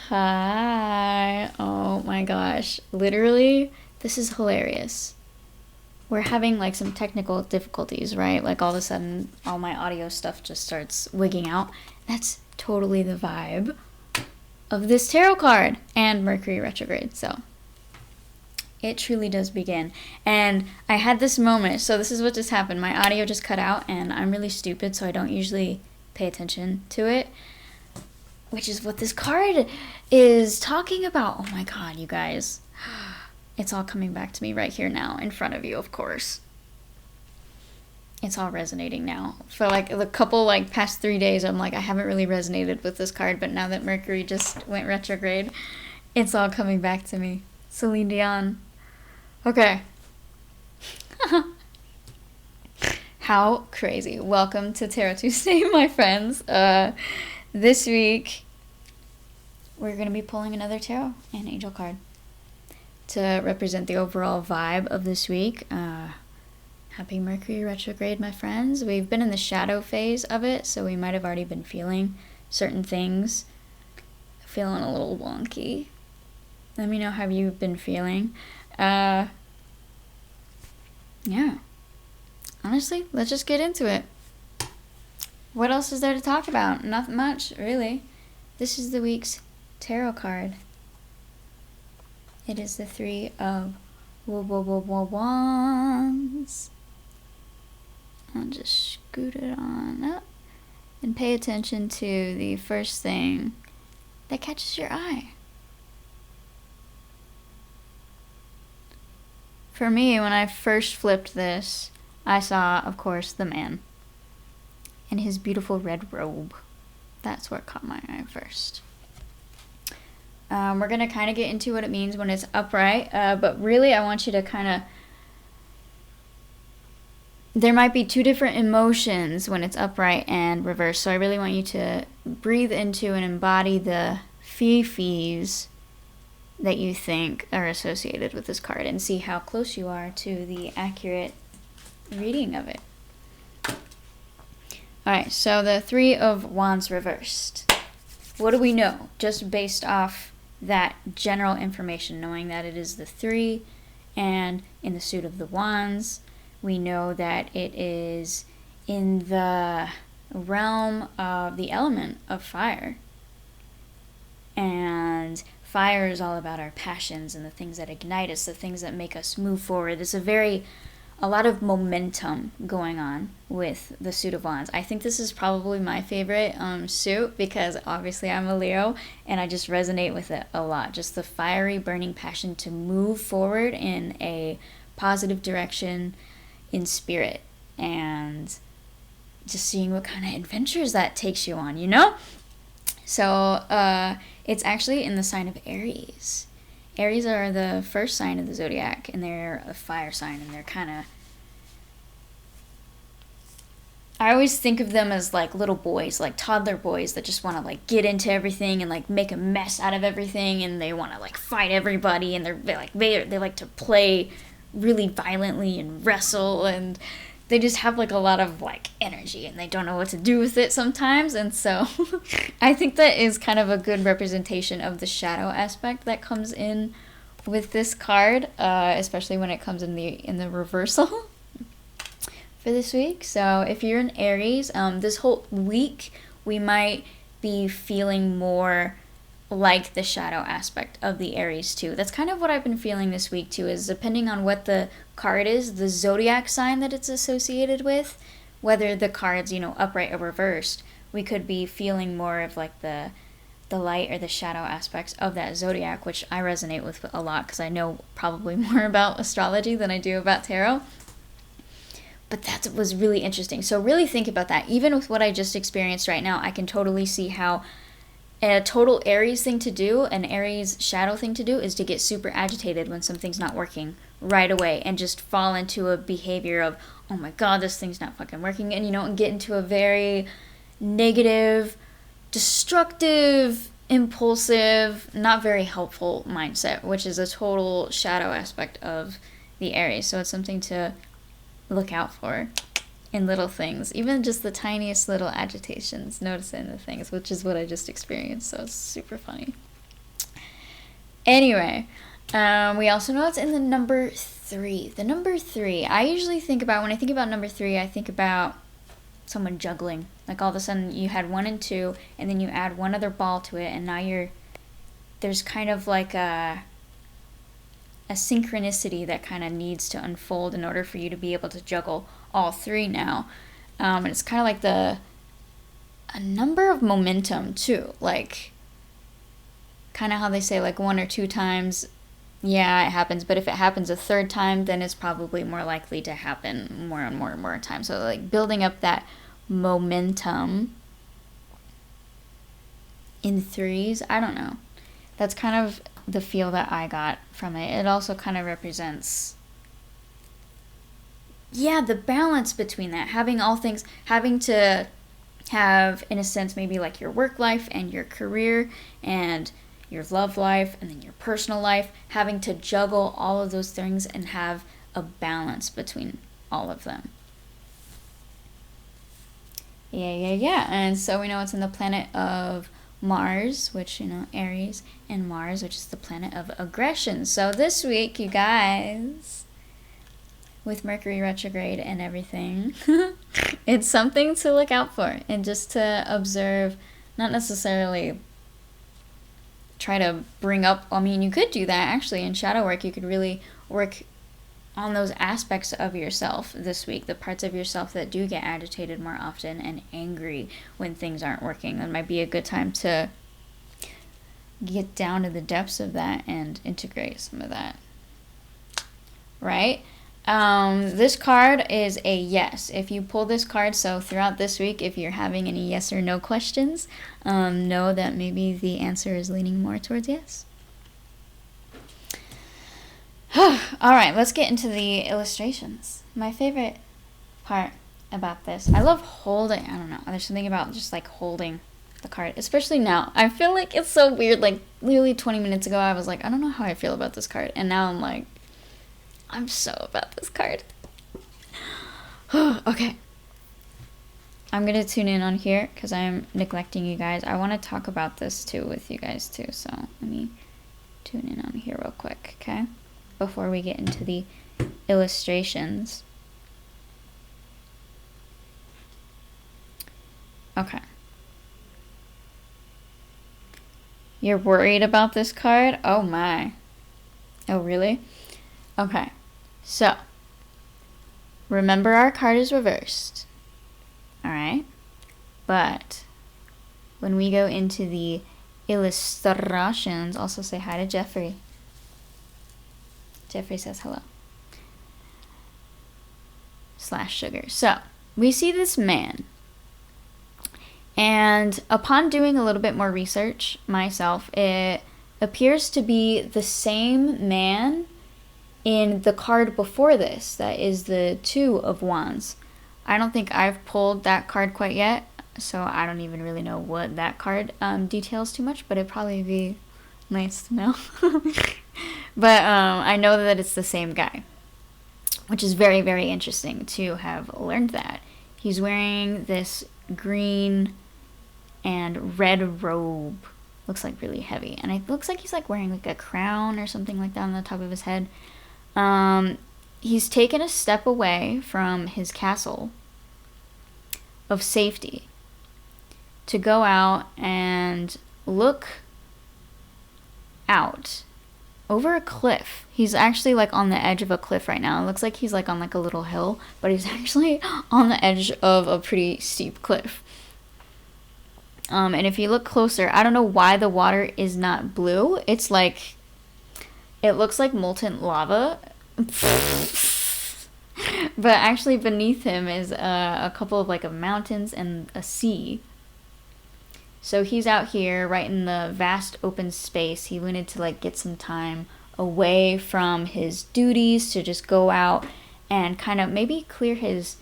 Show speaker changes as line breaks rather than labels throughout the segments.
Hi. Oh my gosh. Literally, this is hilarious. We're having like some technical difficulties, right? Like all of a sudden, all my audio stuff just starts wigging out. That's totally the vibe of this tarot card and Mercury retrograde. So it truly does begin. And I had this moment. So this is what just happened. My audio just cut out, and I'm really stupid, so I don't usually pay attention to it, which is what this card is talking about. Oh my god, you guys. It's all coming back to me right here now in front of you, of course. It's all resonating now. For like the couple like past 3 days, I'm like, I haven't really resonated with this card, but now that Mercury just went retrograde, it's all coming back to me. Celine Dion. Okay. How crazy. Welcome to Tarot Tuesday, my friends. This week, we're going to be pulling another tarot and angel card to represent the overall vibe of this week. Happy Mercury retrograde, my friends. We've been in the shadow phase of it, so we might have already been feeling certain things. Feeling a little wonky. Let me know how you've been feeling. Yeah. Honestly, let's just get into it. What else is there to talk about? Not much, really. This is the week's tarot card. It is the Three of Wands. I'll just scoot it on up and pay attention to the first thing that catches your eye. For me, when I first flipped this, I saw, of course, the man in his beautiful red robe. That's what caught my eye first. We're going to kind of get into what it means when it's upright, but really I want you to kind of... There might be two different emotions when it's upright and reversed, so I really want you to breathe into and embody the fee-fees that you think are associated with this card and see how close you are to the accurate reading of it. Alright, so the Three of Wands reversed. What do we know? Just based off that general information, knowing that it is the three and in the suit of the wands, we know that it is in the realm of the element of fire. And fire is all about our passions and the things that ignite us, the things that make us move forward. There's a lot of momentum going on with the suit of wands. I think this is probably my favorite suit because obviously I'm a Leo and I just resonate with it a lot. Just the fiery, burning passion to move forward in a positive direction in spirit and just seeing what kind of adventures that takes you on, you know? So it's actually in the sign of Aries. Aries are the first sign of the zodiac, and they're a fire sign, and they're kind of... I always think of them as like little boys, like toddler boys that just want to like get into everything and like make a mess out of everything, and they want to like fight everybody, and they like to play really violently and wrestle, and they just have like a lot of like energy and they don't know what to do with it sometimes. And so I think that is kind of a good representation of the shadow aspect that comes in with this card, especially when it comes in the reversal for this week. So if you're in Aries, this whole week we might be feeling more like the shadow aspect of the Aries too. That's kind of what I've been feeling this week too, is depending on what the card is, the zodiac sign that it's associated with, whether the card's, upright or reversed, we could be feeling more of like the light or the shadow aspects of that zodiac, which I resonate with a lot because I know probably more about astrology than I do about tarot. But that was really interesting. So really think about that. Even with what I just experienced right now, I can totally see how a total Aries thing to do, an Aries shadow thing to do, is to get super agitated when something's not working right away and just fall into a behavior of, oh my god, this thing's not fucking working, and get into a very negative, destructive, impulsive, not very helpful mindset, which is a total shadow aspect of the Aries. So it's something to look out for in little things, even just the tiniest little agitations, notice it in the things, which is what I just experienced, so it's super funny. Anyway, we also know it's in the number 3. The number 3, I usually think about, when I think about number 3, I think about someone juggling. Like all of a sudden you had 1 and 2, and then you add one other ball to it, and now there's kind of like a synchronicity that kind of needs to unfold in order for you to be able to juggle all 3 now. And it's kind of like a number of momentum too, like kind of how they say like 1 or 2 times, yeah, it happens, but if it happens a 3rd time, then it's probably more likely to happen more and more and more times. So like building up that momentum in 3s, I don't know. That's kind of the feel that I got from it. It also kind of represents, yeah, the balance between that, having to have, in a sense, maybe like your work life and your career and your love life and then your personal life, having to juggle all of those things and have a balance between all of them. Yeah. And so we know it's in the planet of Mars, which, Aries, and Mars, which is the planet of aggression. So this week, you guys, with Mercury retrograde and everything, it's something to look out for and just to observe, not necessarily try to bring up. I mean, you could do that actually in shadow work. You could really work on those aspects of yourself this week, the parts of yourself that do get agitated more often and angry when things aren't working. That might be a good time to get down to the depths of that and integrate some of that, right? This card is a yes. If you pull this card, so throughout this week, if you're having any yes or no questions, know that maybe the answer is leaning more towards yes. All right, let's get into the illustrations. My favorite part about this, I love holding, I don't know, there's something about just like holding the card, especially now. I feel like it's so weird. Like literally 20 minutes ago, I was like, I don't know how I feel about this card. And now I'm like, I'm so about this card. Okay. I'm going to tune in on here because I'm neglecting you guys. I want to talk about this too with you guys too. So let me tune in on here real quick, okay? Before we get into the illustrations. Okay. You're worried about this card? Oh my. Oh really? Okay. So, remember our card is reversed. Alright? But, when we go into the illustrations, also say hi to Jeffrey. Jeffrey says hello. /sugar. So, we see this man. And upon doing a little bit more research myself, it appears to be the same man in the card before this, that is the 2 of Wands. I don't think I've pulled that card quite yet, so I don't even really know what that card details too much, but it'd probably be nice to know. But I know that it's the same guy, which is very, very interesting to have learned that. He's wearing this green and red robe. Looks like really heavy. And it looks like he's like wearing like a crown or something like that on the top of his head. He's taken a step away from his castle of safety to go out and look out over a cliff. He's actually like on the edge of a cliff right now. It looks like he's like on like a little hill, but he's actually on the edge of a pretty steep cliff. And if you look closer, I don't know why the water is not blue. It's like, it looks like molten lava. But actually beneath him is a couple of like mountains and a sea. So he's out here right in the vast open space. He wanted to like get some time away from his duties to just go out and kind of maybe clear his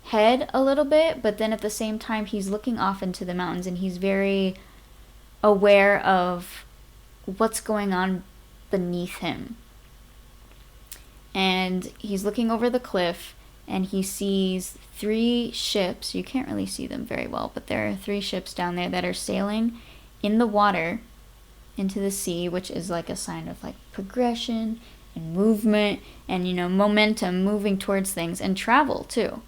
head a little bit, but then at the same time he's looking off into the mountains and he's very aware of what's going on beneath him. And he's looking over the cliff and he sees 3 ships. You can't really see them very well, but there are 3 ships down there that are sailing in the water into the sea, which is like a sign of like progression and movement and, you know, momentum, moving towards things, and travel too.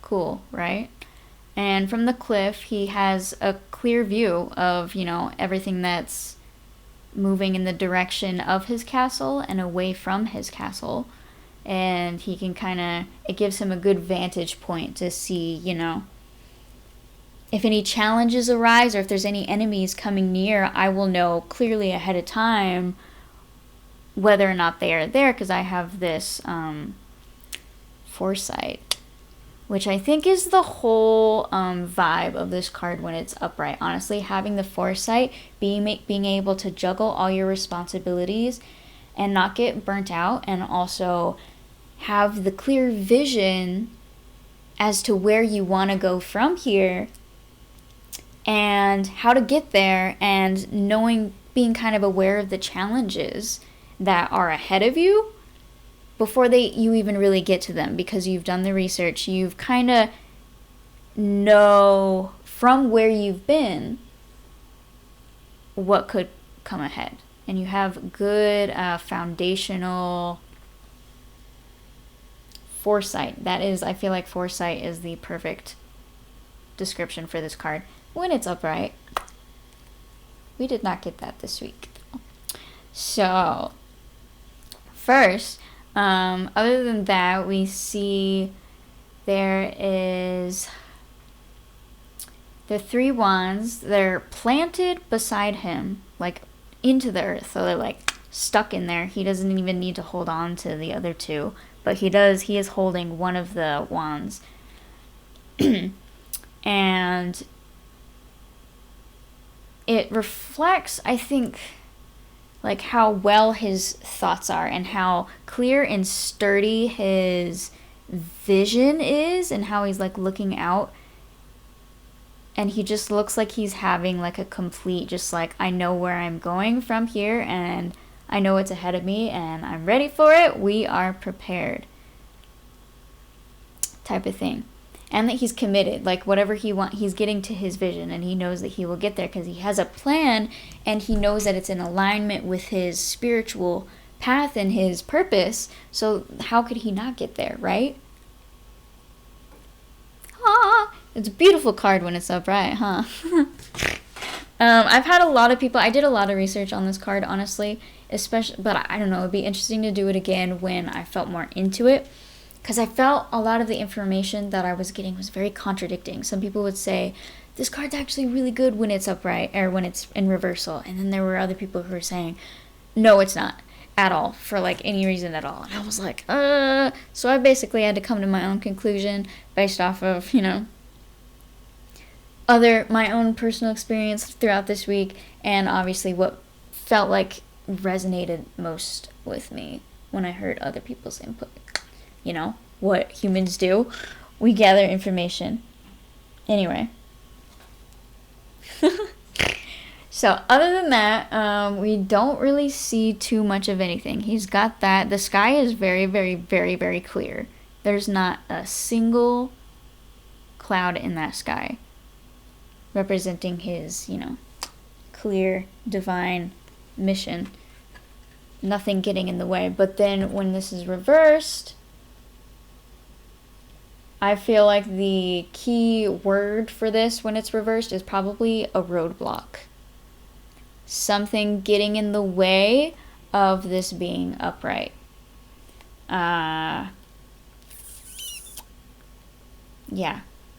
Cool, right? And from the cliff, he has a clear view of, you know, everything that's moving in the direction of his castle and away from his castle. And he can kind of, it gives him a good vantage point to see, you know, if any challenges arise or if there's any enemies coming near, I will know clearly ahead of time whether or not they are there, because I have this foresight, which I think is the whole vibe of this card when it's upright. Honestly, having the foresight, being able to juggle all your responsibilities and not get burnt out, and also have the clear vision as to where you want to go from here and how to get there, and knowing, being kind of aware of the challenges that are ahead of you before you even really get to them, because you've done the research. You've kind of know from where you've been what could come ahead, and you have good foundational foresight. That is, I feel like foresight is the perfect description for this card when it's upright. We did not get that this week. So, first, other than that, we see there is the 3 wands. They're planted beside him, like into the earth. So they're like stuck in there. He doesn't even need to hold on to the other 2, but he does. He is holding one of the wands. And it reflects, I think, like how well his thoughts are and how clear and sturdy his vision is, and how he's like looking out, and he just looks like he's having like a complete, just like, I know where I'm going from here, and I know what's ahead of me, and I'm ready for it. We are prepared, type of thing. And that he's committed, like whatever he wants, he's getting to his vision, and he knows that he will get there because he has a plan, and he knows that it's in alignment with his spiritual path and his purpose. So how could he not get there, right? Ah, it's a beautiful card when it's upright, huh? I've had a lot of people, I did a lot of research on this card, honestly, especially, but I don't know, it'd be interesting to do it again when I felt more into it. Because I felt a lot of the information that I was getting was very contradicting. Some people would say, this card's actually really good when it's upright, or when it's in reversal. And then there were other people who were saying, no, it's not at all, for like any reason at all. And I was like, So I basically had to come to my own conclusion based off of, you know, my own personal experience throughout this week, and obviously what felt like resonated most with me when I heard other people's input. You know, what humans do. We gather information. Anyway. So, other than that, we don't really see too much of anything. He's got that. The sky is very, very, very, very clear. There's not a single cloud in that sky, representing his, you know, clear, divine mission. Nothing getting in the way. But then when this is reversed, I feel like the key word for this when it's reversed is probably a roadblock. Something getting in the way of this being upright. Yeah.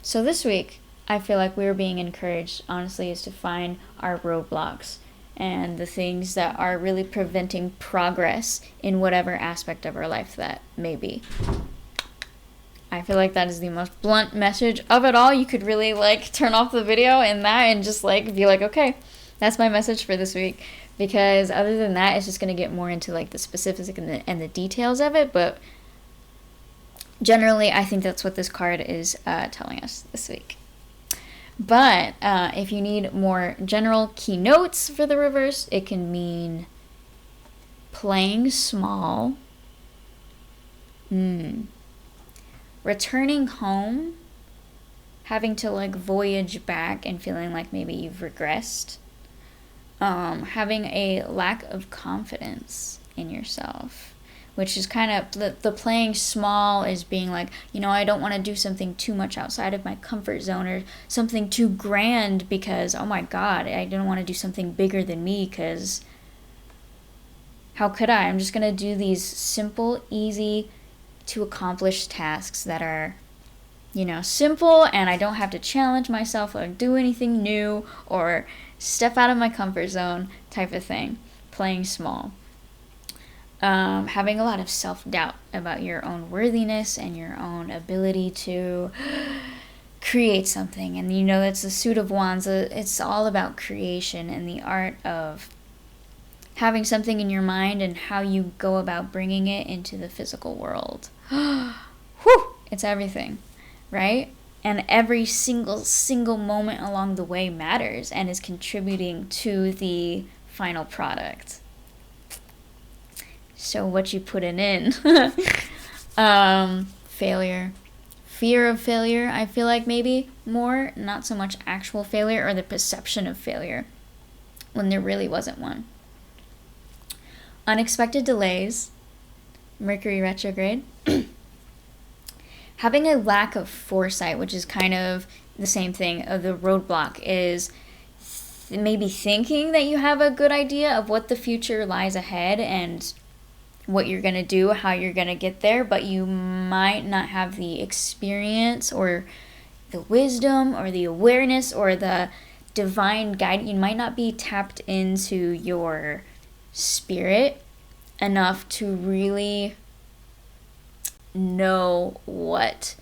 So this week, I feel like we're being encouraged, honestly, is to find our roadblocks and the things that are really preventing progress in whatever aspect of our life that may be. I feel like that is the most blunt message of it all. You could really like turn off the video and just like be like, okay, that's my message for this week. Because other than that, it's just going to get more into like the specifics and the details of it. But generally, I think that's what this card is telling us this week. But if you need more general keynotes for the reverse, it can mean playing small. Returning home, having to like voyage back and feeling like maybe you've regressed. Having a lack of confidence in yourself, which is kind of the playing small is being like, I don't want to do something too much outside of my comfort zone or something too grand because, oh my God, I don't want to do something bigger than me because how could I? I'm just going to do these simple, easy to accomplish tasks that are, simple, and I don't have to challenge myself or do anything new or step out of my comfort zone type of thing. Playing small. Having a lot of self-doubt about your own worthiness and your own ability to create something. And it's the suit of wands. It's all about creation and the art of having something in your mind and how you go about bringing it into the physical world. Whew! It's everything, right? And every single moment along the way matters and is contributing to the final product. So what you put in. Failure. Fear of failure, I feel like maybe more, not so much actual failure or the perception of failure when there really wasn't one. Unexpected delays. Mercury retrograde. Having a lack of foresight, which is kind of the same thing of the roadblock, is maybe thinking that you have a good idea of what the future lies ahead and what you're going to do, how you're going to get there, but you might not have the experience or the wisdom or the awareness or the divine guide. You might not be tapped into your spirit enough to really know what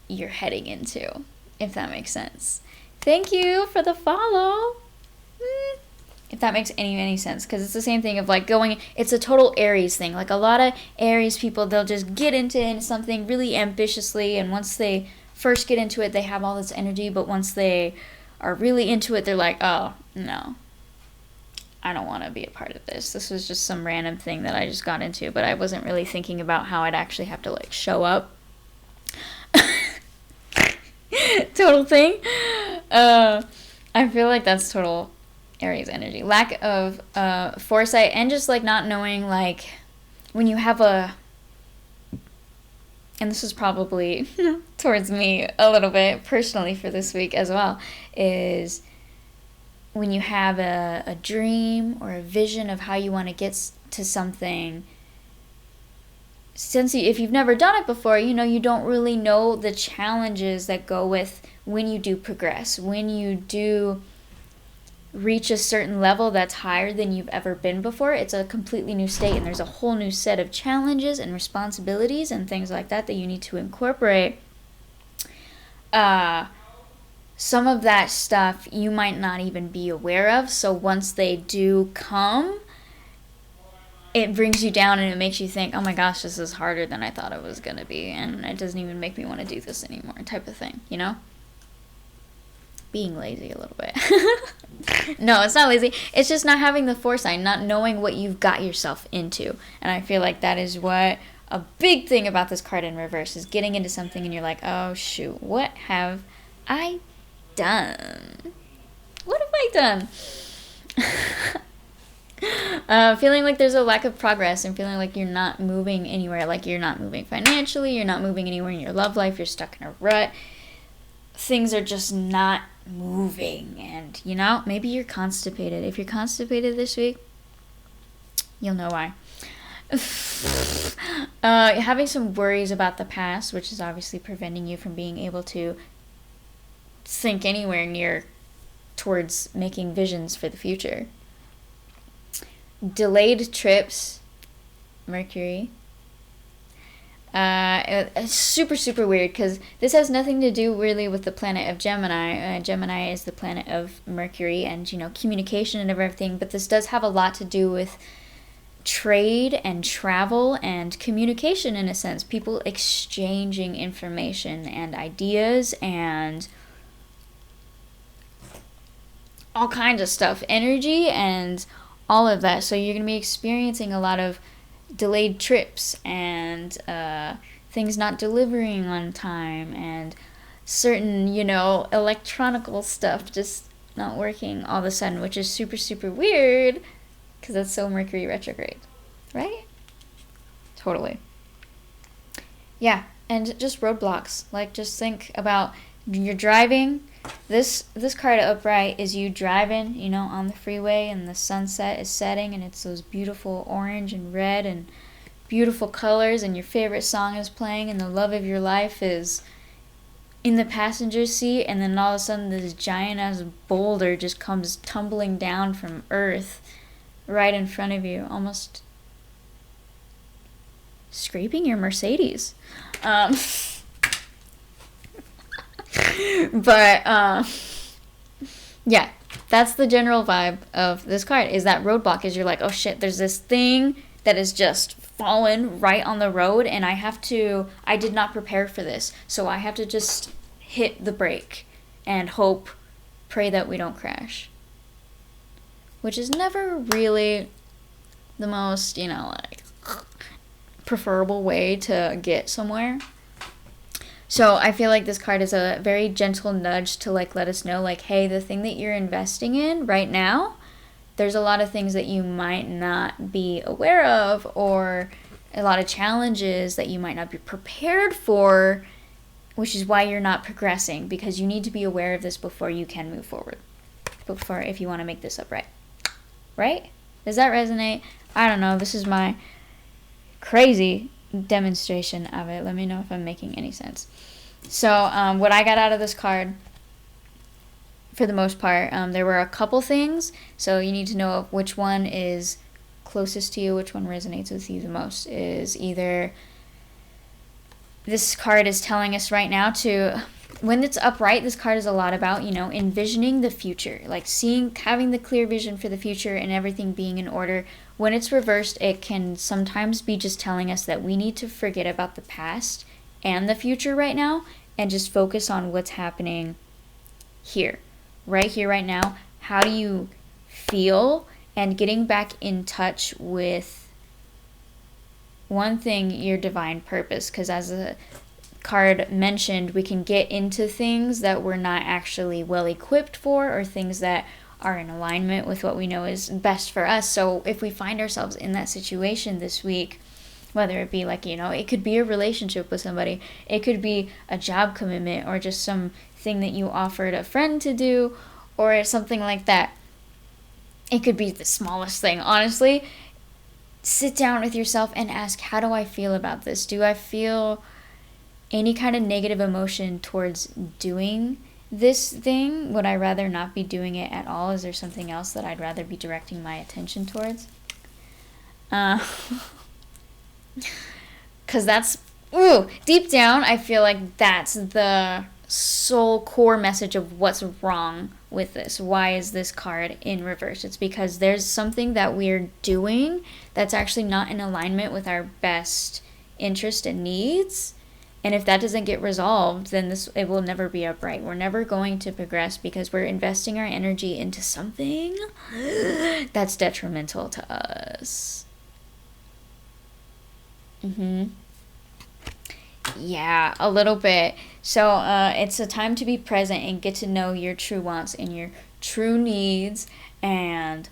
you're heading into, if that makes sense. Thank you for the follow. If that makes any sense, because it's the same thing of like going, it's a total Aries thing. Like a lot of Aries people, they'll just get into something really ambitiously, and once they first get into it, they have all this energy, but once they are really into it, they're like, oh, no, I don't want to be a part of this. This was just some random thing that I just got into, but I wasn't really thinking about how I'd actually have to like show up. Total thing. I feel like that's total Aries energy. Lack of foresight and just like not knowing, like when you have and this is probably towards me a little bit personally for this week as well, is when you have a dream or a vision of how you want to get to something, since if you've never done it before, you don't really know the challenges that go with when you do progress, when you do reach a certain level that's higher than you've ever been before. It's a completely new state, and there's a whole new set of challenges and responsibilities and things like that you need to incorporate. Some of that stuff you might not even be aware of, so once they do come, it brings you down and it makes you think, oh my gosh, this is harder than I thought it was going to be, and it doesn't even make me want to do this anymore, type of thing, Being lazy a little bit. No, it's not lazy. It's just not having the foresight, not knowing what you've got yourself into. And I feel like that is what a big thing about this card in reverse is, getting into something and you're like, oh shoot, what have I done? What have I done? Feeling like there's a lack of progress and feeling like you're not moving anywhere, like you're not moving financially, you're not moving anywhere in your love life, you're stuck in a rut. Things are just not moving, and maybe you're constipated. If you're constipated this week, you'll know why. Having some worries about the past, which is obviously preventing you from being able to think anywhere near towards making visions for the future. Delayed trips, Mercury. It's super weird because this has nothing to do really with the planet of Gemini. Gemini is the planet of Mercury and, communication and everything, but this does have a lot to do with trade and travel and communication in a sense. People exchanging information and ideas and all kinds of stuff, energy and all of that. So you're going to be experiencing a lot of delayed trips and things not delivering on time and certain, electronical stuff just not working all of a sudden, which is super, super weird because that's so Mercury retrograde, right? Totally. Yeah, and just roadblocks. Like, just think about you're driving. This card upright is you driving, on the freeway, and the sunset is setting, and it's those beautiful orange and red and beautiful colors, and your favorite song is playing, and the love of your life is in the passenger seat, and then all of a sudden this giant ass boulder just comes tumbling down from Earth right in front of you, almost scraping your Mercedes. But yeah, that's the general vibe of this card, is that roadblock. Is you're like, oh shit, there's this thing that is just fallen right on the road, and I did not prepare for this, so I have to just hit the brake and pray that we don't crash, which is never really the most preferable way to get somewhere. So I feel like this card is a very gentle nudge to let us know, hey, the thing that you're investing in right now, there's a lot of things that you might not be aware of, or a lot of challenges that you might not be prepared for, which is why you're not progressing, because you need to be aware of this before you can move forward, if you want to make this upright. Right? Does that resonate? I don't know. This is my crazy demonstration of it. Let me know if I'm making any sense. So what I got out of this card, for the most part, there were a couple things, so you need to know which one is closest to you, which one resonates with you the most. Is either this card is telling us right now when it's upright, this card is a lot about, envisioning the future, having the clear vision for the future and everything being in order. When it's reversed, it can sometimes be just telling us that we need to forget about the past and the future right now and just focus on what's happening here, right now. How do you feel? And getting back in touch with, one thing, your divine purpose, because as the card mentioned, we can get into things that we're not actually well equipped for, or things that are in alignment with what we know is best for us. So if we find ourselves in that situation this week, whether it be it could be a relationship with somebody, it could be a job commitment, or just something that you offered a friend to do, or something like that. It could be the smallest thing, honestly. Sit down with yourself and ask, how do I feel about this? Do I feel any kind of negative emotion towards doing this thing? Would I rather not be doing it at all? Is there something else that I'd rather be directing my attention towards? Because that's, deep down, I feel like that's the soul core message of what's wrong with this. Why is this card in reverse? It's because there's something that we're doing that's actually not in alignment with our best interest and needs. And if that doesn't get resolved, then it will never be upright. We're never going to progress because we're investing our energy into something that's detrimental to us. Yeah, a little bit. So it's a time to be present and get to know your true wants and your true needs, and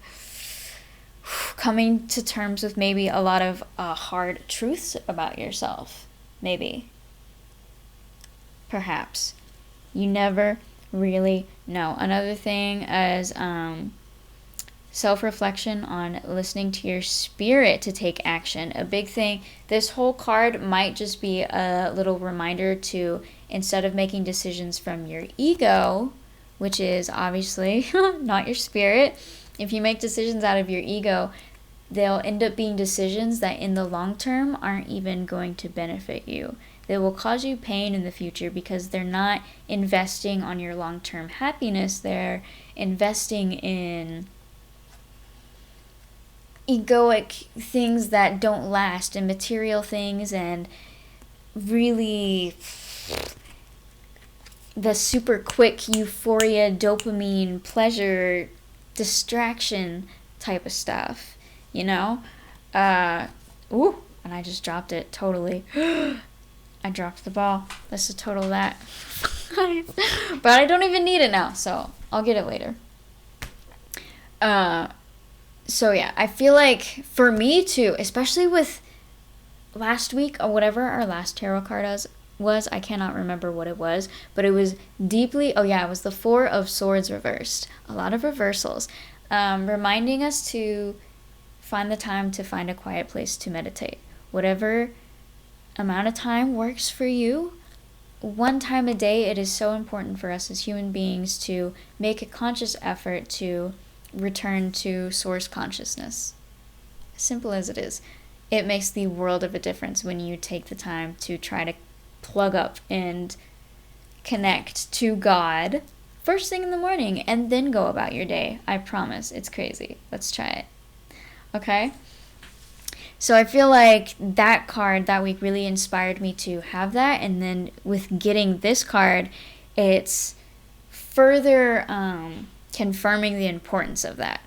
coming to terms with maybe a lot of hard truths about yourself. Maybe. Perhaps. You never really know. Another thing is self-reflection on listening to your spirit to take action. A big thing. This whole card might just be a little reminder to, instead of making decisions from your ego, which is obviously not your spirit, if you make decisions out of your ego, they'll end up being decisions that in the long term aren't even going to benefit you. They will cause you pain in the future because they're not investing on your long-term happiness. They're investing in egoic things that don't last, and material things, and really the super quick euphoria, dopamine, pleasure, distraction type of stuff, and I just dropped it totally. I dropped the ball. That's a total that. But I don't even need it now, so I'll get it later. So yeah, I feel like for me too, especially with last week or whatever our last tarot card was, I cannot remember what it was, but it was deeply, oh yeah, it was the Four of Swords reversed. A lot of reversals, reminding us to find the time to find a quiet place to meditate. Whatever amount of time works for you, one time a day, it is so important for us as human beings to make a conscious effort to return to source consciousness. Simple as it is. It makes the world of a difference when you take the time to try to plug up and connect to God first thing in the morning and then go about your day. I promise. It's crazy. Let's try it. Okay? So I feel like that card that week really inspired me to have that. And then with getting this card, it's further confirming the importance of that.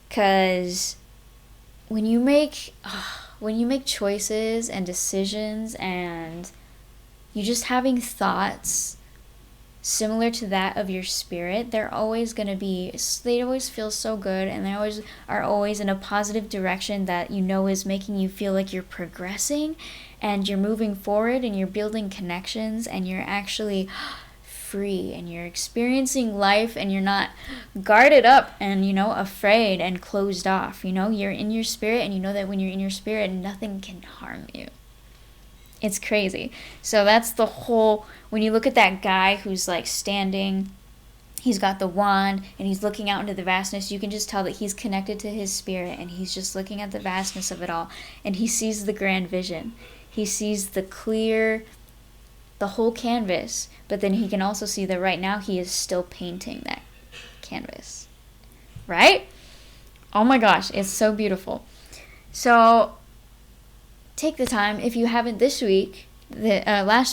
Because when you make choices and decisions and you just having thoughts similar to that of your spirit, they always feel so good, and they always are always in a positive direction that is making you feel like you're progressing and you're moving forward and you're building connections and you're actually free and you're experiencing life and you're not guarded up and afraid and closed off. You're in your spirit, and you know that when you're in your spirit, nothing can harm you. It's crazy. So that's the whole, when you look at that guy who's like standing, he's got the wand and he's looking out into the vastness, you can just tell that he's connected to his spirit and he's just looking at the vastness of it all, and he sees the grand vision. He sees the whole canvas, but then he can also see that right now he is still painting that canvas. Right? Oh my gosh, it's so beautiful. So take the time. If you haven't last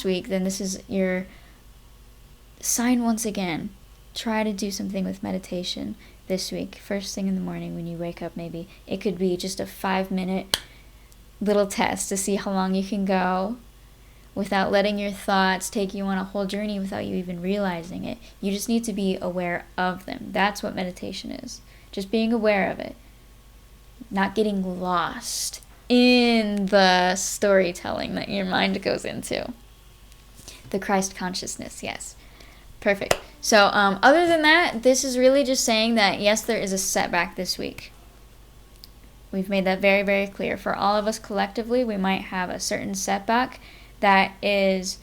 week, then this is your sign once again. Try to do something with meditation this week. First thing in the morning when you wake up, maybe. It could be just a 5-minute little test to see how long you can go without letting your thoughts take you on a whole journey without you even realizing it. You just need to be aware of them. That's what meditation is. Just being aware of it. Not getting lost in the storytelling that your mind goes into. The Christ consciousness, yes. Perfect. So other than that, this is really just saying that, yes, there is a setback this week. We've made that very, very clear. For all of us collectively, we might have a certain setback that is,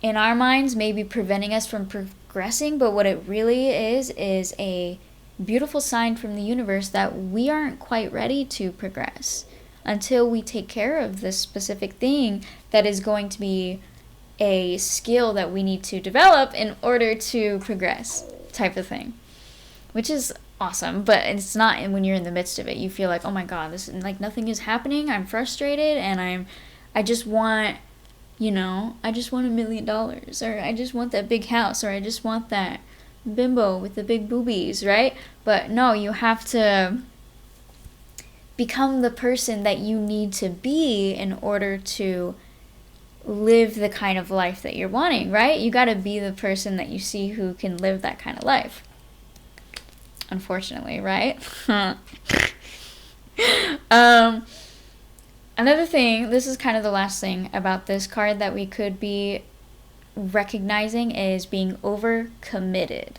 in our minds, maybe preventing us from progressing, but what it really is a beautiful sign from the universe that we aren't quite ready to progress until we take care of this specific thing that is going to be a skill that we need to develop in order to progress, type of thing, which is awesome. But it's not when you're in the midst of it. You feel like, oh my god, this like nothing is happening. I'm frustrated, and I just want $1 million, or I just want that big house, or I just want that bimbo with the big boobies, right? But no, you have to become the person that you need to be in order to live the kind of life that you're wanting, right? You got to be the person that you see who can live that kind of life. Unfortunately, right? Another thing, this is kind of the last thing about this card that we could be recognizing, is being overcommitted,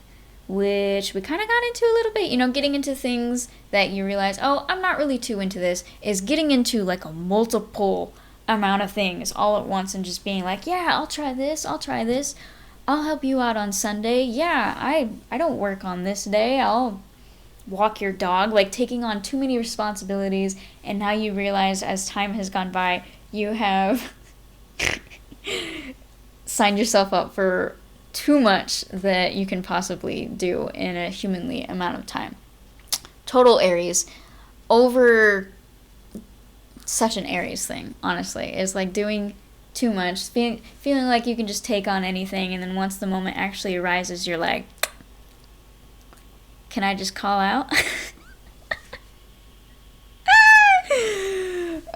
which we kind of got into a little bit. Getting into things that you realize, oh, I'm not really too into this, is getting into like a multiple amount of things all at once and just being like, yeah, I'll try this, I'll help you out on Sunday, yeah, I don't work on this day, I'll walk your dog, like taking on too many responsibilities. And now you realize, as time has gone by, you have signed yourself up for too much that you can possibly do in a humanly amount of time. Total Aries. Such an Aries thing, honestly, is like doing too much, feeling like you can just take on anything, and then once the moment actually arises, you're like, can I just call out?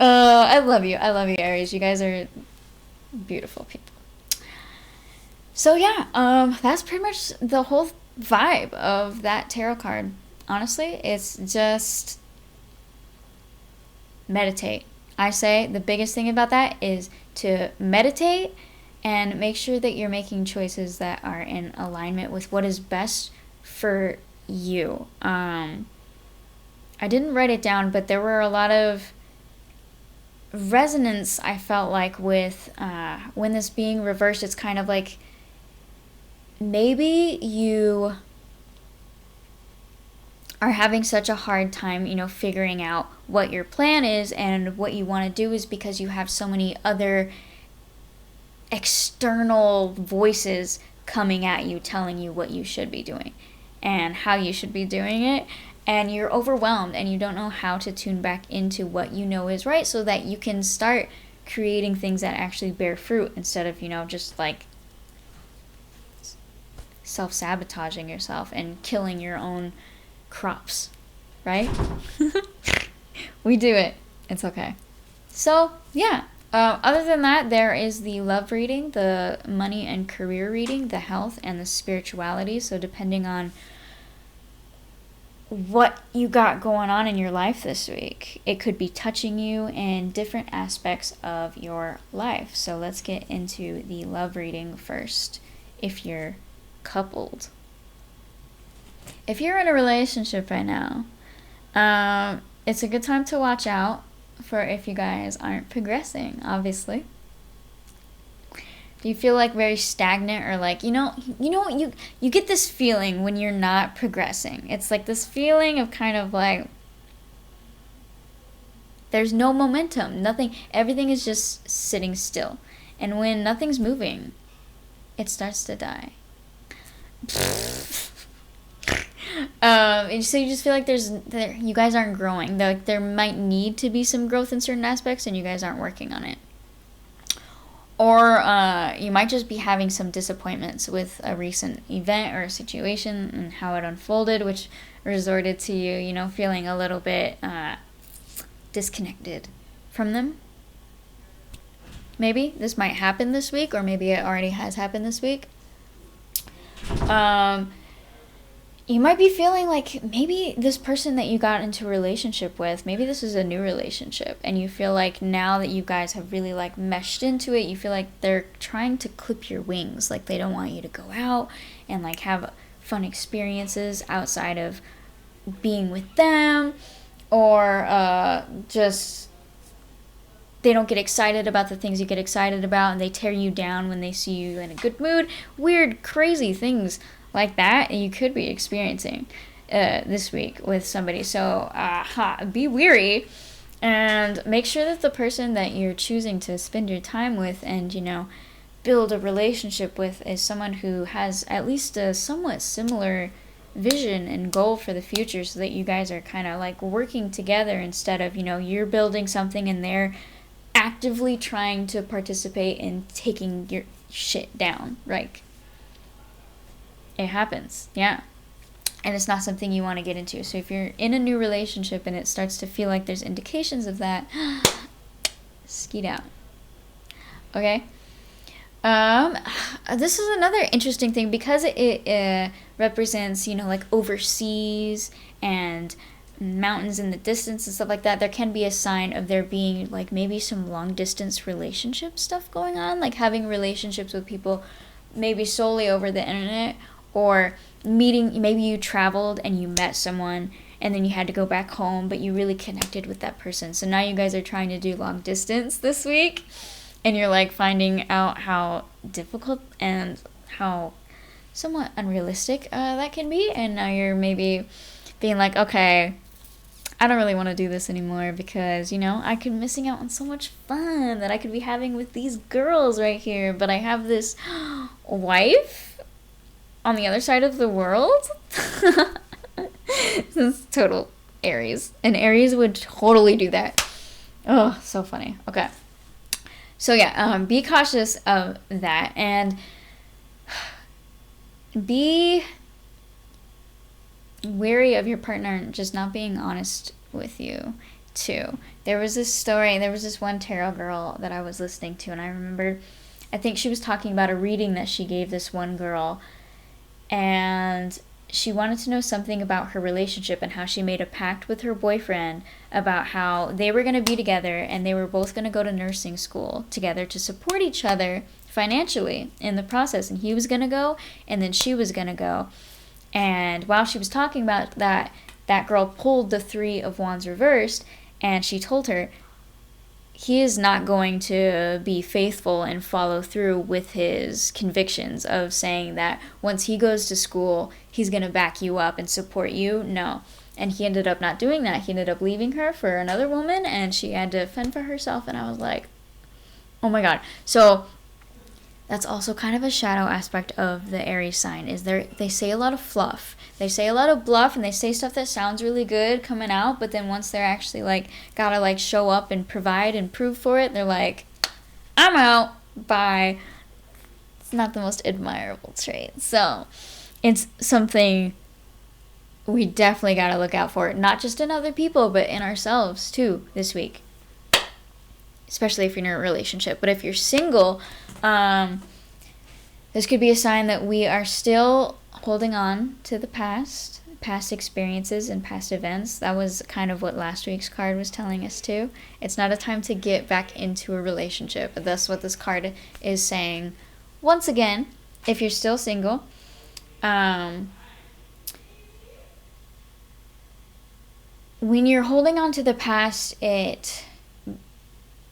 I love you, Aries. You guys are beautiful people. So yeah, that's pretty much the whole vibe of that tarot card. Honestly, it's just meditate. I say the biggest thing about that is to meditate and make sure that you're making choices that are in alignment with what is best for you. I didn't write it down, but there were a lot of resonance I felt like with when this being reversed. It's kind of like maybe you are having such a hard time, figuring out what your plan is and what you want to do is because you have so many other external voices coming at you telling you what you should be doing and how you should be doing it, and you're overwhelmed and you don't know how to tune back into what you know is right so that you can start creating things that actually bear fruit instead of just like self-sabotaging yourself and killing your own crops, right? We do it. It's okay. So yeah, other than that, there is the love reading, the money and career reading, the health, and the spirituality. So depending on what you got going on in your life this week, it could be touching you in different aspects of your life. So let's get into the love reading first. If you're coupled, if you're in a relationship right now, it's a good time to watch out for if you guys aren't progressing, obviously. Do you feel like very stagnant or like, you get this feeling when you're not progressing. It's like this feeling of kind of like there's no momentum, nothing, everything is just sitting still. And when nothing's moving, it starts to die. So you just feel like you guys aren't growing. There might need to be some growth in certain aspects and you guys aren't working on it. Or you might just be having some disappointments with a recent event or a situation and how it unfolded, which resorted to you, feeling a little bit disconnected from them. Maybe this might happen this week, or maybe it already has happened this week. You might be feeling like maybe this person that you got into a relationship with, maybe this is a new relationship, and you feel like now that you guys have really like meshed into it, you feel like they're trying to clip your wings, like they don't want you to go out and like have fun experiences outside of being with them, or just they don't get excited about the things you get excited about, and they tear you down when they see you in a good mood. Weird, crazy things like that you could be experiencing this week with somebody. So be wary and make sure that the person that you're choosing to spend your time with and build a relationship with is someone who has at least a somewhat similar vision and goal for the future, so that you guys are kind of like working together instead of you're building something and they're actively trying to participate in taking your shit down. Right? It happens, yeah. And it's not something you want to get into. So if you're in a new relationship and it starts to feel like there's indications of that, skeet out. Okay? This is another interesting thing because it represents, like overseas and mountains in the distance and stuff like that. There can be a sign of there being like maybe some long distance relationship stuff going on, like having relationships with people maybe solely over the internet, or meeting, maybe you traveled and you met someone and then you had to go back home, but you really connected with that person. So now you guys are trying to do long distance this week, and you're like finding out how difficult and how somewhat unrealistic that can be. And now you're maybe being like, okay, I don't really want to do this anymore because, I could be missing out on so much fun that I could be having with these girls right here, but I have this wife on the other side of the world. This is total Aries. And Aries would totally do that. Oh, so funny. Okay. So yeah, be cautious of that and be wary of your partner just not being honest with you too. There was this one tarot girl that I was listening to, and I remember, I think she was talking about a reading that she gave this one girl, and she wanted to know something about her relationship and how she made a pact with her boyfriend about how they were going to be together and they were both going to go to nursing school together to support each other financially in the process. And he was going to go, and then she was going to go. And while she was talking about that, that girl pulled the Three of Wands reversed, and she told her, he is not going to be faithful and follow through with his convictions of saying that once he goes to school, he's going to back you up and support you. No. And he ended up not doing that. He ended up leaving her for another woman, and she had to fend for herself. And I was like, oh my God. So that's also kind of a shadow aspect of the Aries sign, is they say a lot of fluff. They say a lot of bluff, and they say stuff that sounds really good coming out, but then once they're actually like gotta like show up and provide and prove for it, they're like, I'm out. Bye. It's not the most admirable trait. So it's something we definitely gotta look out for, not just in other people, but in ourselves too this week. Especially if you're in a relationship. But if you're single, this could be a sign that we are still holding on to the past experiences and past events. That was kind of what last week's card was telling us too. It's not a time to get back into a relationship. But that's what this card is saying. Once again, if you're still single, when you're holding on to the past, it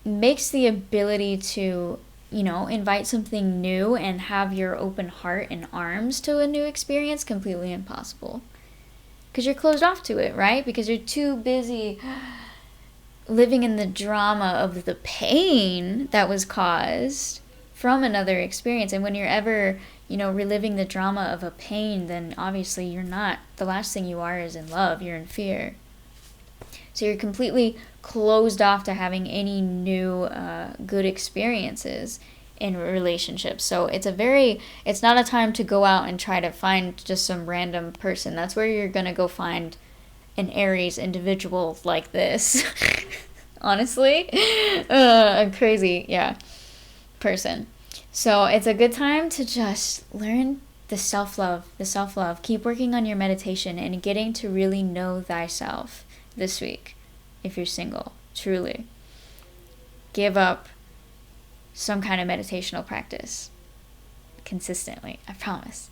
makes the ability to, invite something new and have your open heart and arms to a new experience completely impossible. Because you're closed off to it, right? Because you're too busy living in the drama of the pain that was caused from another experience. And when you're ever, reliving the drama of a pain, then obviously you're not, the last thing you are is in love, you're in fear. So you're completely closed off to having any new good experiences in relationships. So it's not a time to go out and try to find just some random person. That's where you're going to go find an Aries individual like this. Honestly. A crazy, person. So it's a good time to just learn the self-love. Keep working on your meditation and getting to really know thyself this week. If you're single, truly give up some kind of meditational practice consistently, I promise.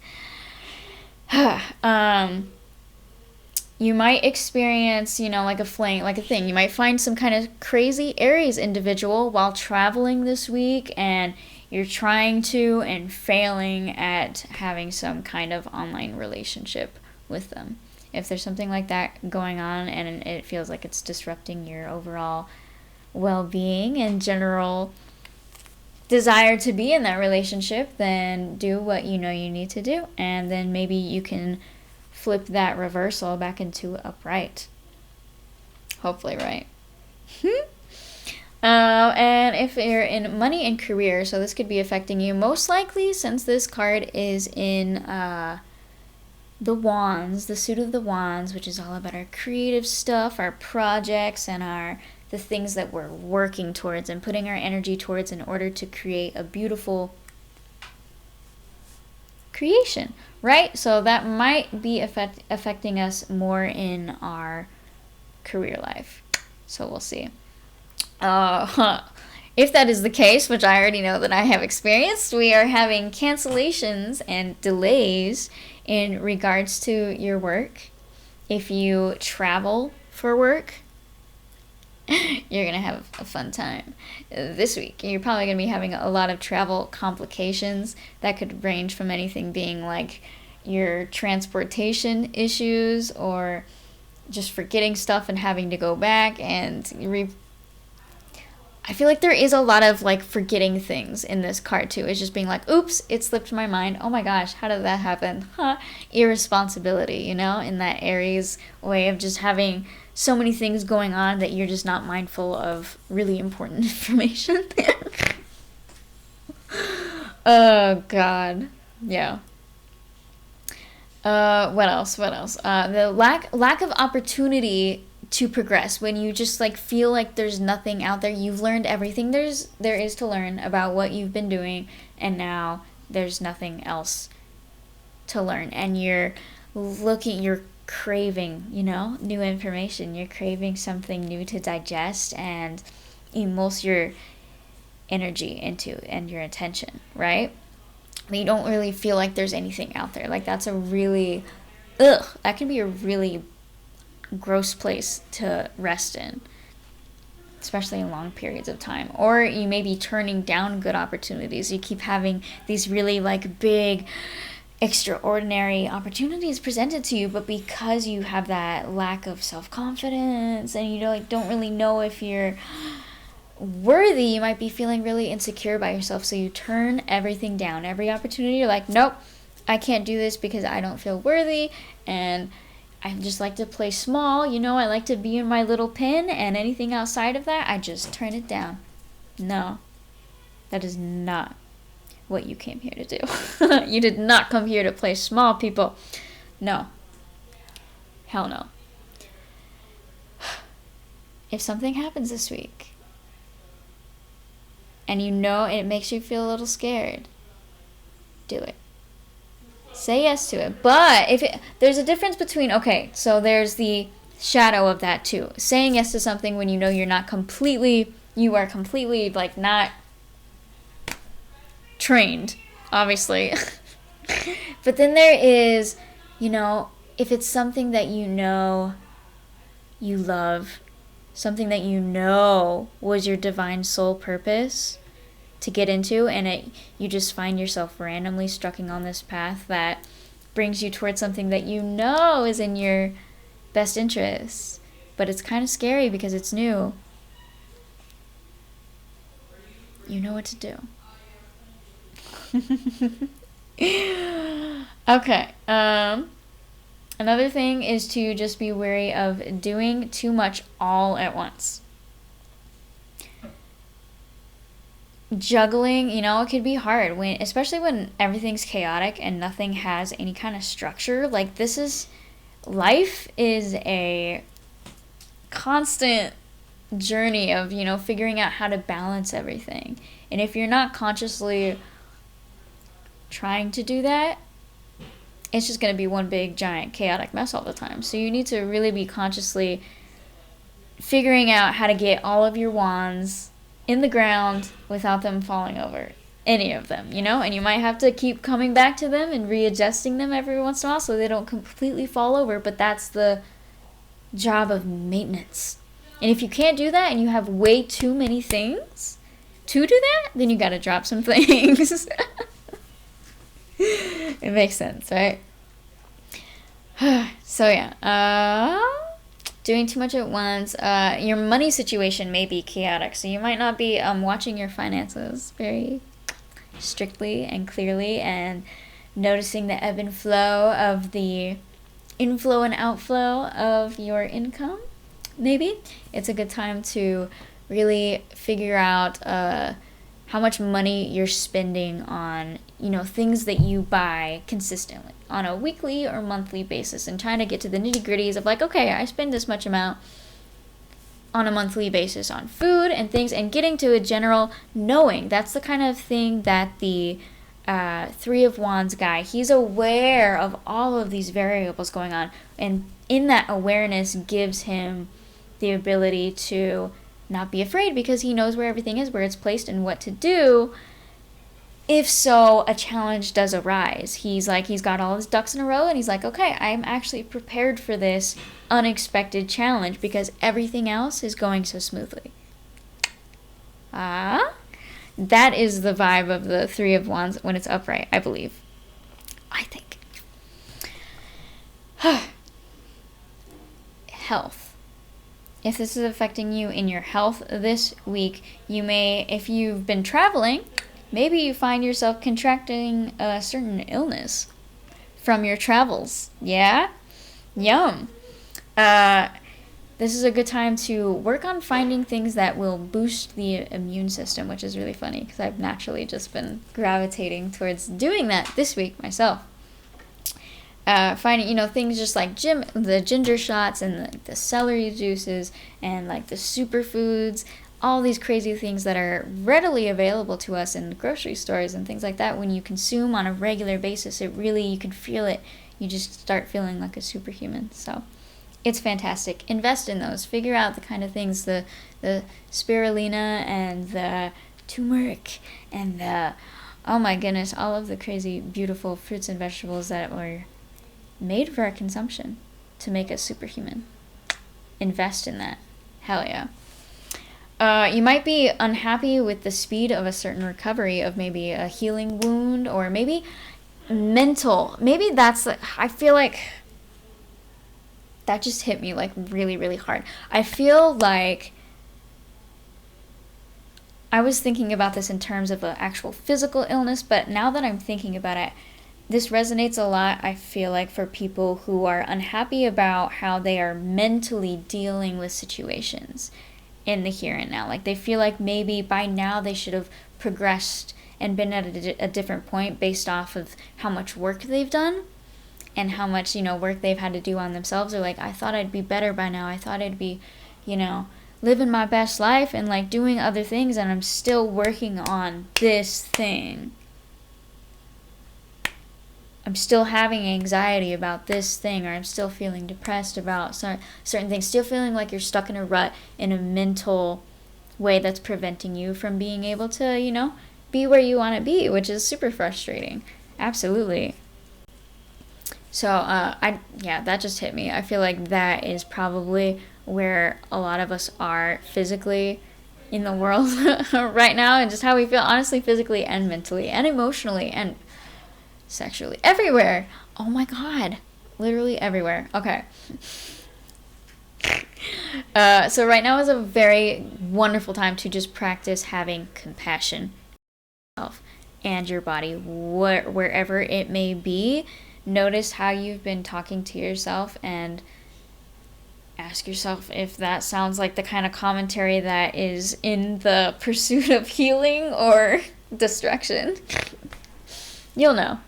You might experience, like a thing. You might find some kind of crazy Aries individual while traveling this week, and you're trying to and failing at having some kind of online relationship with them. If there's something like that going on and it feels like it's disrupting your overall well-being and general desire to be in that relationship, then do what you know you need to do. And then maybe you can flip that reversal back into upright. Hopefully, right? And if you're in money and career, so this could be affecting you most likely since this card is in the Wands, the suit of the Wands, which is all about our creative stuff, our projects, and the things that we're working towards and putting our energy towards in order to create a beautiful creation, right? So that might be affecting us more in our career life. So we'll see. If that is the case, which I already know that I have experienced, we are having cancellations and delays in regards to your work. If you travel for work, you're going to have a fun time this week. You're probably going to be having a lot of travel complications that could range from anything being like your transportation issues or just forgetting stuff and having to go back and I feel like there is a lot of like forgetting things in this card too. It's just being like, oops, it slipped my mind. Oh my gosh, how did that happen? Irresponsibility, in that Aries way of just having so many things going on that you're just not mindful of really important information. Oh God. Yeah. What else? The lack of opportunity to progress, when you just like feel like there's nothing out there. You've learned everything there is to learn about what you've been doing, and now there's nothing else to learn, and you're you're craving, new information. You're craving something new to digest and immerse your energy into and your attention, right? But you don't really feel like there's anything out there. Like that's that can be a really gross place to rest in, especially in long periods of time. Or you may be turning down good opportunities. You keep having these really like big, extraordinary opportunities presented to you, but because you have that lack of self-confidence and you don't really know if you're worthy, you might be feeling really insecure about yourself. So you turn everything down. Every opportunity, you're like, nope, I can't do this because I don't feel worthy, and I just like to play small. I like to be in my little pen, and anything outside of that, I just turn it down. No, that is not what you came here to do. You did not come here to play small, people. No. Hell no. If something happens this week, and it makes you feel a little scared, do it. Say yes to it. But there's a difference between, so there's the shadow of that too. Saying yes to something when you are completely like not trained, obviously. But then there is, if it's something that you love, something that was your divine soul purpose to get into, and you just find yourself randomly striking on this path that brings you towards something that is in your best interest, but it's kind of scary because it's new. You know what to do. Okay. Another thing is to just be wary of doing too much all at once. Juggling, it could be hard especially when everything's chaotic and nothing has any kind of structure. Like life is a constant journey of, figuring out how to balance everything. And if you're not consciously trying to do that, it's just going to be one big giant chaotic mess all the time. So you need to really be consciously figuring out how to get all of your wands in the ground without them falling over, any of them, and you might have to keep coming back to them and readjusting them every once in a while so they don't completely fall over, but that's the job of maintenance. And if you can't do that and you have way too many things to do that, then you got to drop some things. It makes sense, right? So yeah, doing too much at once. Your money situation may be chaotic, so you might not be watching your finances very strictly and clearly and noticing the ebb and flow of the inflow and outflow of your income. Maybe it's a good time to really figure out how much money you're spending on, things that you buy consistently on a weekly or monthly basis, and trying to get to the nitty-gritties of like, okay, I spend this much amount on a monthly basis on food and things, and getting to a general knowing. That's the kind of thing that the Three of Wands guy, he's aware of all of these variables going on, and in that awareness gives him the ability to not be afraid because he knows where everything is, where it's placed, and what to do if so a challenge does arise. He's got all his ducks in a row, and he's like, okay, I'm actually prepared for this unexpected challenge because everything else is going so smoothly. That is the vibe of the Three of Wands when it's upright, I believe. I think. Health. If this is affecting you in your health this week, you may, if you've been traveling, maybe you find yourself contracting a certain illness from your travels. Yeah? Yum. This is a good time to work on finding things that will boost the immune system, which is really funny because I've naturally just been gravitating towards doing that this week myself. Finding, things just like the ginger shots and the celery juices and like the superfoods, all these crazy things that are readily available to us in grocery stores and things like that. When you consume on a regular basis, you can feel it you just start feeling like a superhuman. So it's fantastic. Invest in those. Figure out the kind of things, the spirulina and the turmeric and the, oh my goodness, all of the crazy beautiful fruits and vegetables that were made for our consumption to make us superhuman. Invest in that. Hell yeah. You might be unhappy with the speed of a certain recovery of maybe a healing wound, or maybe mental. Maybe that's, I feel like that just hit me like really, really hard. I feel like I was thinking about this in terms of an actual physical illness, but now that I'm thinking about it, this resonates a lot, I feel like, for people who are unhappy about how they are mentally dealing with situations in the here and now. Like, they feel like maybe by now they should have progressed and been at a different point based off of how much work they've done and how much, work they've had to do on themselves. Or like, I thought I'd be better by now. I thought I'd be, living my best life and like doing other things, and I'm still working on this thing. I'm still having anxiety about this thing, or I'm still feeling depressed about certain things, still feeling like you're stuck in a rut in a mental way that's preventing you from being able to, be where you want to be, which is super frustrating. Absolutely. So, that just hit me. I feel like that is probably where a lot of us are physically in the world right now, and just how we feel, honestly, physically and mentally and emotionally and sexually, everywhere. Oh my God, literally everywhere. Okay. So right now is a very wonderful time to just practice having compassion for yourself and your body, wherever it may be. Notice how you've been talking to yourself and ask yourself if that sounds like the kind of commentary that is in the pursuit of healing or destruction. You'll know.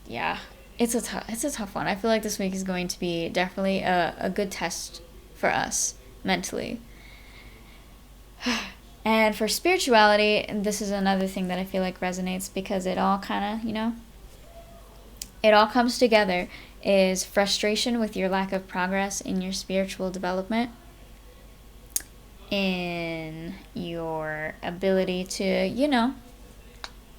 Yeah, it's a tough one. I feel like this week is going to be definitely a good test for us mentally. And for spirituality, and this is another thing that I feel like resonates, because it all kind of, it all comes together, is frustration with your lack of progress in your spiritual development, in your ability to,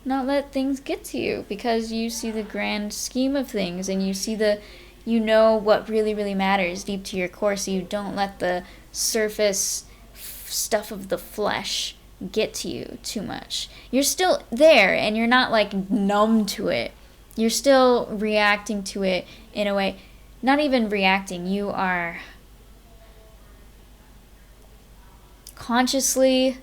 not let things get to you, because you see the grand scheme of things, and you see what really, really matters deep to your core, so you don't let the surface stuff of the flesh get to you too much. You're still there, and you're not like numb to it. You're still reacting to it in a way, not even reacting, you are consciously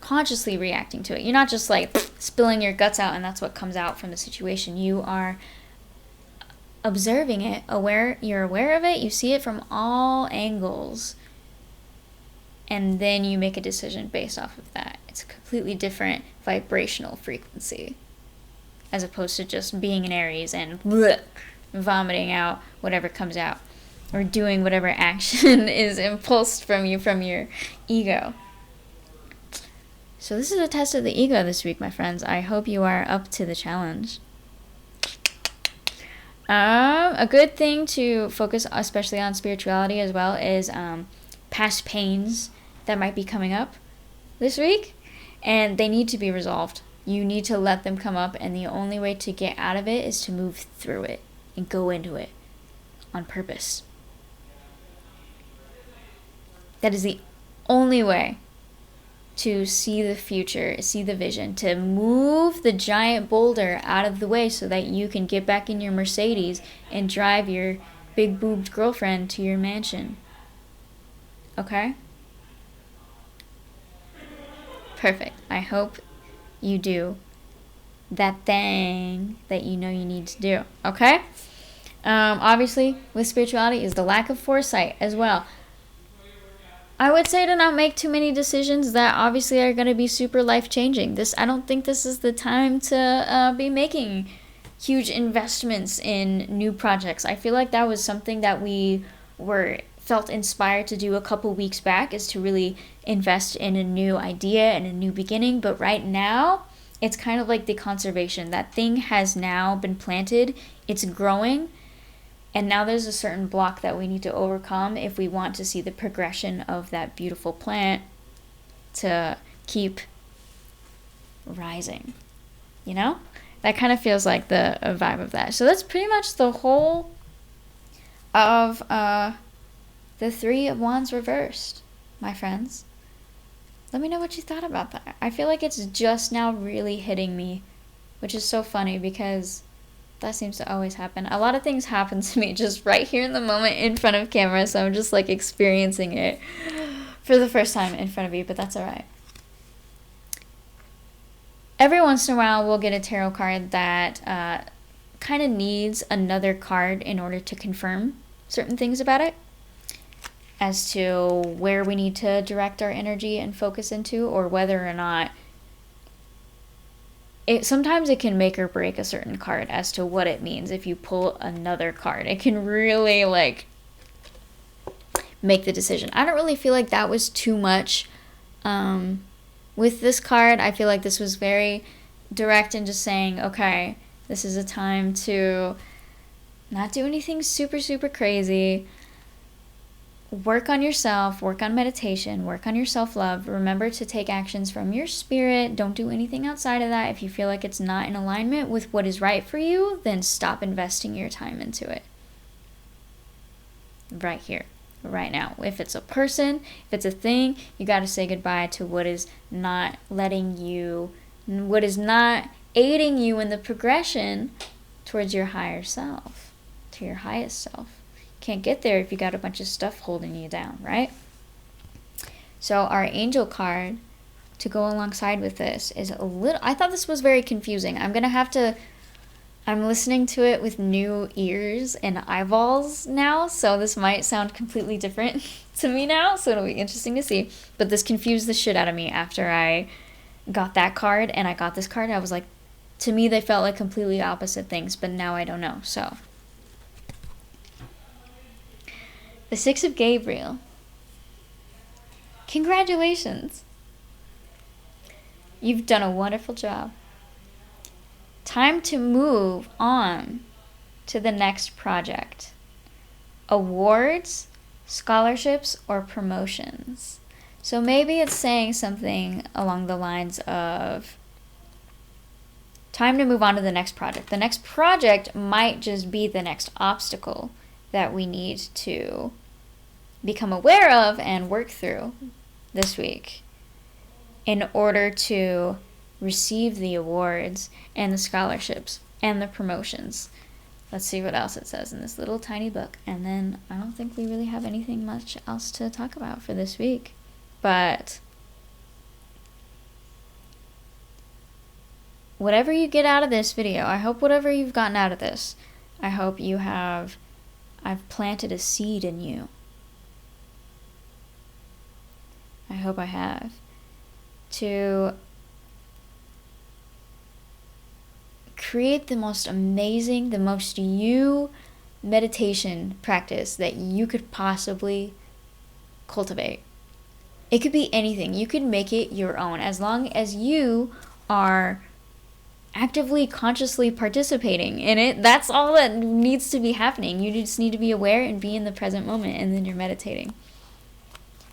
reacting to it. You're not just like spilling your guts out and that's what comes out from the situation. You are observing it, you're aware of it, you see it from all angles, and then you make a decision based off of that. It's a completely different vibrational frequency, as opposed to just being an Aries and vomiting out whatever comes out, or doing whatever action is impulsed from you from your ego. So this is a test of the ego this week, my friends. I hope you are up to the challenge. A good thing to focus, especially on spirituality as well, is past pains that might be coming up this week, and they need to be resolved. You need to let them come up, and the only way to get out of it is to move through it and go into it on purpose. That is the only way to see the future, see the vision, to move the giant boulder out of the way so that you can get back in your Mercedes and drive your big boobed girlfriend to your mansion. Okay? Perfect. I hope you do that thing that you know you need to do. Okay? Obviously, with spirituality is the lack of foresight as well. I would say to not make too many decisions that obviously are going to be super life-changing. I don't think this is the time to be making huge investments in new projects. I feel like that was something that we felt inspired to do a couple weeks back, is to really invest in a new idea and a new beginning. But right now, It's kind of like the conservation. That thing has now been planted, it's growing, and now there's a certain block that we need to overcome if we want to see the progression of that beautiful plant to keep rising. You know? That kind of feels like the vibe of that. So that's pretty much the whole of the Three of Wands reversed, my friends. Let me know what you thought about that. I feel like it's just now really hitting me, which is so funny because that seems to always happen. A lot of things happen to me just right here in the moment in front of camera, so I'm just like experiencing it for the first time in front of you, but that's all right. Every once in a while, we'll get a tarot card that kind of needs another card in order to confirm certain things about it, as to where we need to direct our energy and focus into, or whether or not sometimes it can make or break a certain card as to what it means. If you pull another card, it can really like make the decision. I don't really feel like that was too much with this card. I feel like this was very direct in just saying, okay, this is a time to not do anything super, super crazy. Work on yourself, work on meditation, work on your self-love. Remember to take actions from your spirit. Don't do anything outside of that. If you feel like it's not in alignment with what is right for you, then stop investing your time into it. Right here, right now. If it's a person, if it's a thing, you got to say goodbye to what is not letting you, what is not aiding you in the progression towards your higher self, to your highest self. Can't get there if you got a bunch of stuff holding you down, right? So our angel card to go alongside with this is a little, I thought this was very confusing. I'm listening to it with new ears and eyeballs now, so this might sound completely different to me now, so it'll be interesting to see. But this confused the shit out of me after I got that card and I got this card. I was like, to me they felt like completely opposite things, but now I don't know. So the Six of Gabriel. Congratulations. You've done a wonderful job. Time to move on to the next project. Awards, scholarships, or promotions. So maybe it's saying something along the lines of time to move on to the next project. The next project might just be the next obstacle that we need to become aware of and work through this week in order to receive the awards and the scholarships and the promotions. Let's see what else it says in this little tiny book. And then I don't think we really have anything much else to talk about for this week. But whatever you get out of this video, I hope whatever you've gotten out of this, I hope I've planted a seed in you. I hope I have. To create the most amazing, the most you meditation practice that you could possibly cultivate. It could be anything. You could make it your own as long as you are actively, consciously participating in it. That's all that needs to be happening. You just need to be aware and be in the present moment, and then you're meditating.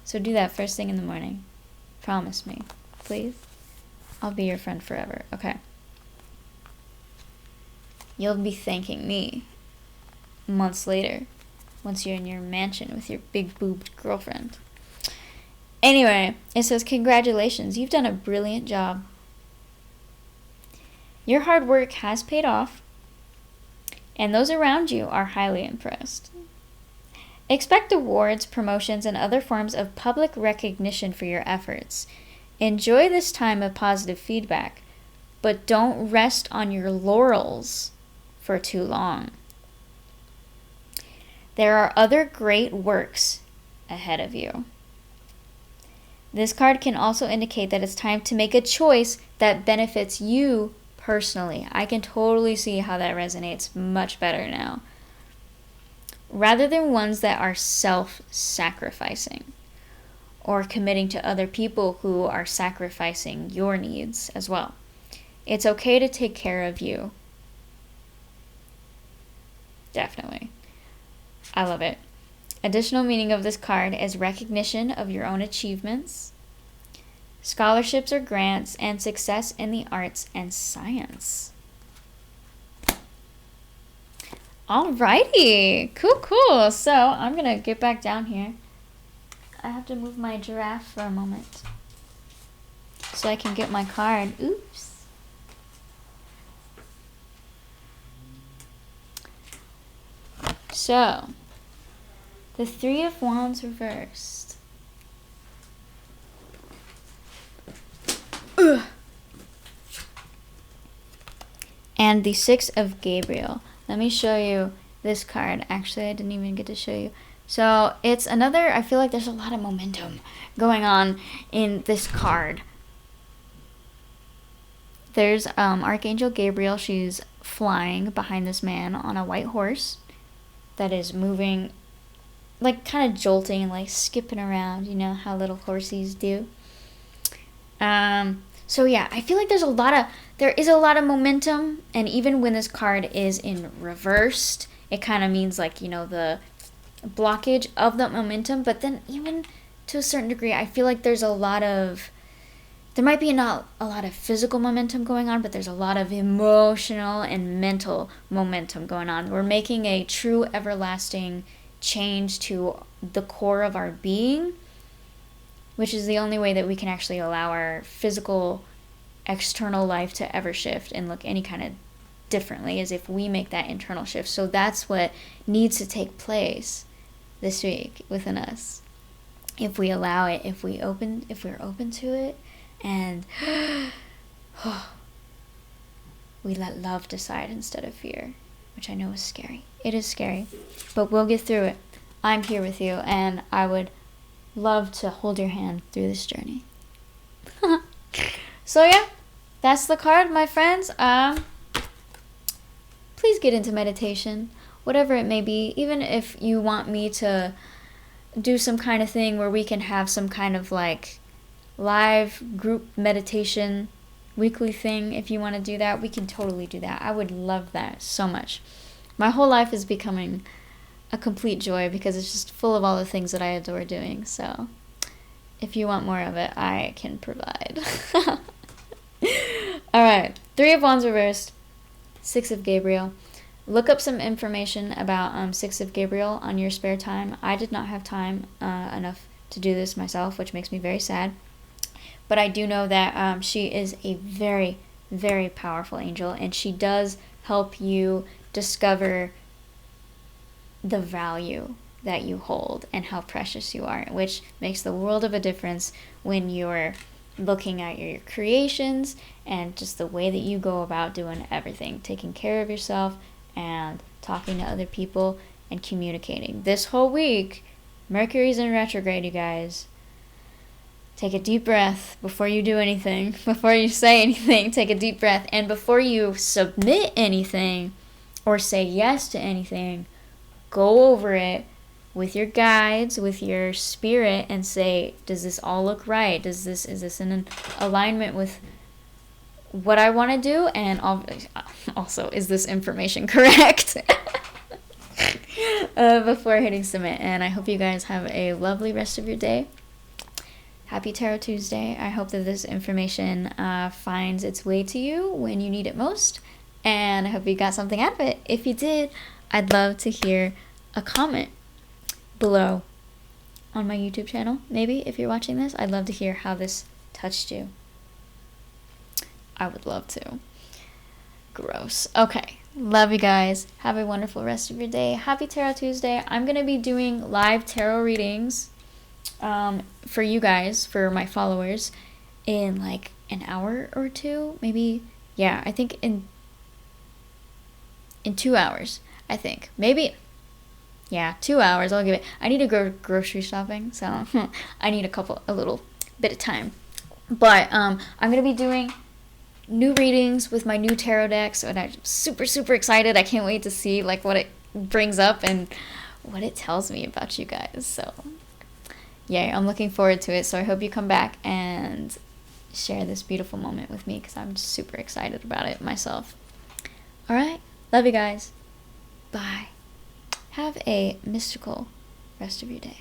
So do that first thing in the morning. Promise me, please. I'll be your friend forever. Okay. You'll be thanking me months later once you're in your mansion with your big-boobed girlfriend. Anyway, it says, congratulations. You've done a brilliant job. Your hard work has paid off, and those around you are highly impressed. Expect awards, promotions, and other forms of public recognition for your efforts. Enjoy this time of positive feedback, but don't rest on your laurels for too long. There are other great works ahead of you. This card can also indicate that it's time to make a choice that benefits you personally. I can totally see how that resonates much better now. Rather than ones that are self-sacrificing or committing to other people who are sacrificing your needs as well. It's okay to take care of you. Definitely. I love it. Additional meaning of this card is recognition of your own achievements, scholarships or grants, and success in the arts and science. Alrighty. Cool. So I'm going to get back down here. I have to move my giraffe for a moment so I can get my card. Oops. So, the Three of Wands reversed. Ugh. And the Six of Gabriel. Let me show you this card. Actually, I didn't even get to show you. So, it's another, I feel like there's a lot of momentum going on in this card. There's Archangel Gabriel. She's flying behind this man on a white horse that is moving, like kind of jolting and like skipping around. You know how little horsies do. So yeah, I feel like there is a lot of momentum, and even when this card is in reversed, it kind of means like, you know, the blockage of that momentum. But then even to a certain degree, I feel like there might be not a lot of physical momentum going on, but there's a lot of emotional and mental momentum going on. We're making a true everlasting change to the core of our being, which is the only way that we can actually allow our physical external life to ever shift and look any kind of differently, is if we make that internal shift. So that's what needs to take place this week within us. If we allow it, if we're open to it, and we let love decide instead of fear, which I know is scary. It is scary, but we'll get through it. I'm here with you, and I would love to hold your hand through this journey. So yeah, that's the card, my friends. Please get into meditation, whatever it may be. Even if you want me to do some kind of thing where we can have some kind of like live group meditation weekly thing, if you want to do that, we can totally do that. I would love that so much. My whole life is becoming a complete joy because it's just full of all the things that I adore doing. So if you want more of it, I can provide. All right, Three of Wands reversed, Six of Gabriel. Look up some information about Six of Gabriel on your spare time. I did not have time enough to do this myself, which makes me very sad. But I do know that she is a very, very powerful angel, and she does help you discover the value that you hold and how precious you are, which makes the world of a difference when you're looking at your creations and just the way that you go about doing everything, taking care of yourself and talking to other people and communicating. This whole week, Mercury's in retrograde, you guys. Take a deep breath before you do anything, before you say anything. Take a deep breath, and before you submit anything or say yes to anything, go over it with your guides, with your spirit, and say, does this all look right? Is this in alignment with what I want to do? And also, is this information correct? Before hitting submit. And I hope you guys have a lovely rest of your day. Happy Tarot Tuesday. I hope that this information finds its way to you when you need it most. And I hope you got something out of it. If you did, I'd love to hear a comment below on my YouTube channel. Maybe if you're watching this, I'd love to hear how this touched you. I would love to. Gross. Okay. Love you guys. Have a wonderful rest of your day. Happy Tarot Tuesday. I'm going to be doing live tarot readings for you guys, for my followers, in like an hour or two, maybe. Yeah, I think in 2 hours, I think. Maybe, yeah, 2 hours, I'll give it. I need to go grocery shopping, so I need a little bit of time. But I'm going to be doing new readings with my new tarot deck, so I'm super, super excited. I can't wait to see like what it brings up and what it tells me about you guys. So yay, I'm looking forward to it. So I hope you come back and share this beautiful moment with me because I'm super excited about it myself. All right. Love you guys. Bye. Have a mystical rest of your day.